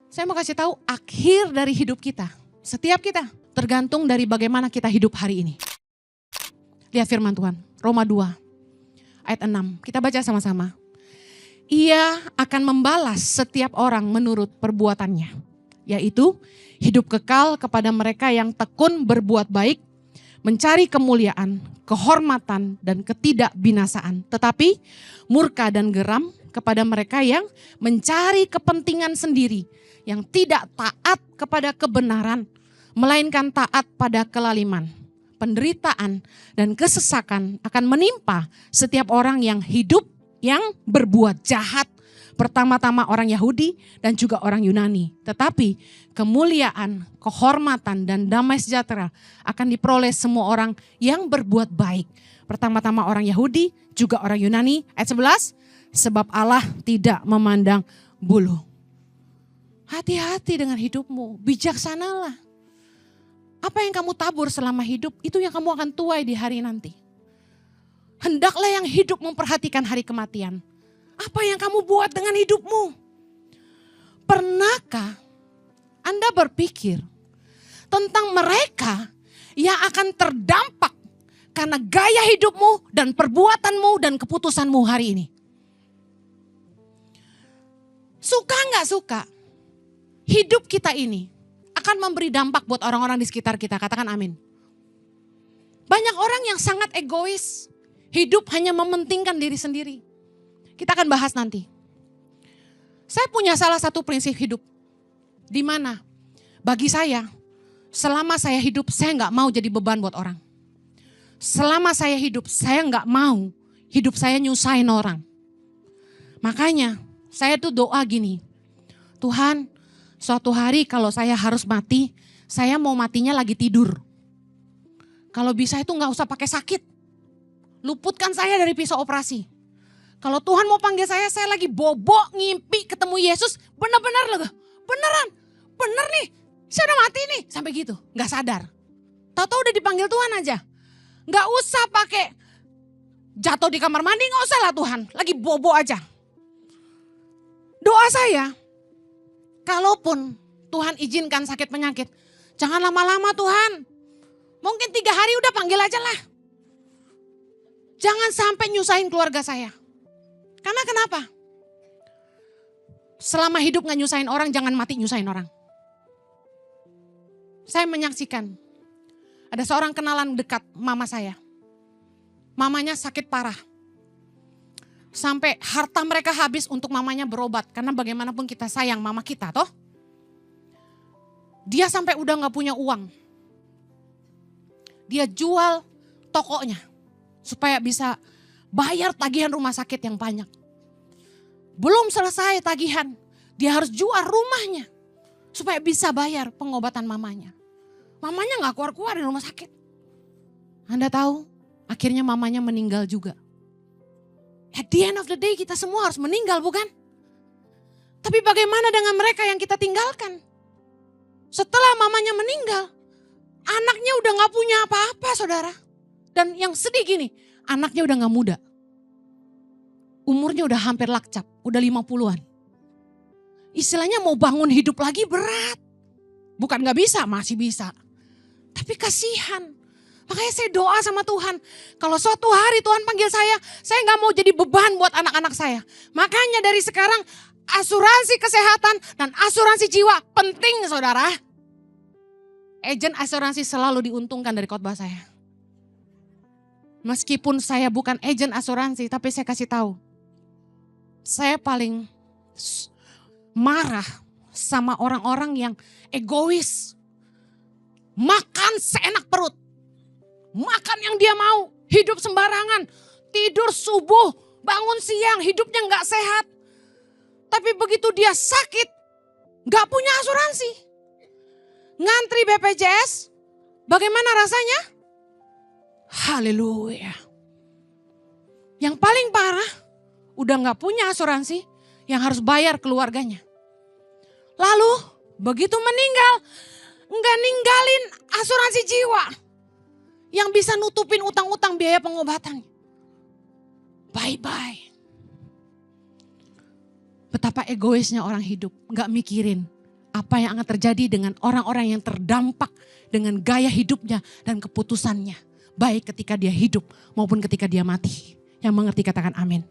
Saya mau kasih tahu akhir dari hidup kita. Setiap kita tergantung dari bagaimana kita hidup hari ini. Lihat firman Tuhan, Roma 2 ayat 6. Kita baca sama-sama. Ia akan membalas setiap orang menurut perbuatannya, yaitu hidup kekal kepada mereka yang tekun berbuat baik, mencari kemuliaan, kehormatan, dan ketidakbinasaan. Tetapi murka dan geram kepada mereka yang mencari kepentingan sendiri, yang tidak taat kepada kebenaran, melainkan taat pada kelaliman. Penderitaan dan kesesakan akan menimpa setiap orang yang hidup yang berbuat jahat. Pertama-tama orang Yahudi dan juga orang Yunani. Tetapi kemuliaan, kehormatan dan damai sejahtera akan diperoleh semua orang yang berbuat baik. Pertama-tama orang Yahudi juga orang Yunani. Ayat 11, sebab Allah tidak memandang bulu. Hati-hati dengan hidupmu, bijaksanalah. Apa yang kamu tabur selama hidup, itu yang kamu akan tuai di hari nanti. Hendaklah yang hidup memperhatikan hari kematian. Apa yang kamu buat dengan hidupmu? Pernahkah Anda berpikir tentang mereka yang akan terdampak karena gaya hidupmu dan perbuatanmu dan keputusanmu hari ini? Suka nggak suka, hidup kita ini akan memberi dampak buat orang-orang di sekitar kita. Katakan amin. Banyak orang yang sangat egois. Hidup hanya mementingkan diri sendiri. Kita akan bahas nanti. Saya punya salah satu prinsip hidup. Di mana bagi saya, selama saya hidup saya gak mau jadi beban buat orang. Selama saya hidup saya gak mau hidup saya nyusahin orang. Makanya saya tuh doa gini. Tuhan, suatu hari kalau saya harus mati, saya mau matinya lagi tidur. Kalau bisa itu gak usah pakai sakit. Luputkan saya dari pisau operasi. Kalau Tuhan mau panggil saya lagi bobok, ngimpi ketemu Yesus, bener-bener loh. Bener nih, saya udah mati nih. Sampai gitu, gak sadar. Tahu-tahu udah dipanggil Tuhan aja. Gak usah pakai jatuh di kamar mandi, gak usah lah Tuhan. Lagi bobo aja. Doa saya, kalaupun Tuhan izinkan sakit penyakit, jangan lama-lama Tuhan. Mungkin 3 hari udah panggil aja lah. Jangan sampai nyusahin keluarga saya. Karena kenapa? Selama hidup gak nyusahin orang, jangan mati nyusahin orang. Saya menyaksikan, ada seorang kenalan dekat mama saya. Mamanya sakit parah. Sampai harta mereka habis untuk mamanya berobat. Karena bagaimanapun kita sayang mama kita toh. Dia sampai udah gak punya uang. Dia jual tokonya. Supaya bisa bayar tagihan rumah sakit yang banyak. Belum selesai tagihan. Dia harus jual rumahnya. Supaya bisa bayar pengobatan mamanya. Mamanya gak keluar-keluar dari rumah sakit. Anda tahu akhirnya mamanya meninggal juga. At the end of the day kita semua harus meninggal bukan? Tapi bagaimana dengan mereka yang kita tinggalkan? Setelah mamanya meninggal, anaknya udah gak punya apa-apa saudara. Dan yang sedih gini, anaknya udah gak muda. Umurnya udah hampir lakcap, udah 50-an. Istilahnya mau bangun hidup lagi berat. Bukan gak bisa, masih bisa. Tapi kasihan. Makanya saya doa sama Tuhan. Kalau suatu hari Tuhan panggil saya gak mau jadi beban buat anak-anak saya. Makanya dari sekarang asuransi kesehatan dan asuransi jiwa penting saudara. Agen asuransi selalu diuntungkan dari khotbah saya. Meskipun saya bukan agen asuransi, tapi saya kasih tahu. Saya paling marah sama orang-orang yang egois. Makan seenak perut. Makan yang dia mau, hidup sembarangan. Tidur subuh, bangun siang, hidupnya gak sehat. Tapi begitu dia sakit, gak punya asuransi. Ngantri BPJS, bagaimana rasanya? Haleluya. Yang paling parah, udah gak punya asuransi yang harus bayar keluarganya. Lalu begitu meninggal, gak ninggalin asuransi jiwa yang bisa nutupin utang-utang biaya pengobatan. Bye-bye. Betapa egoisnya orang hidup, gak mikirin apa yang akan terjadi dengan orang-orang yang terdampak dengan gaya hidupnya dan keputusannya. Baik ketika dia hidup maupun ketika dia mati. Yang mengerti katakan amin.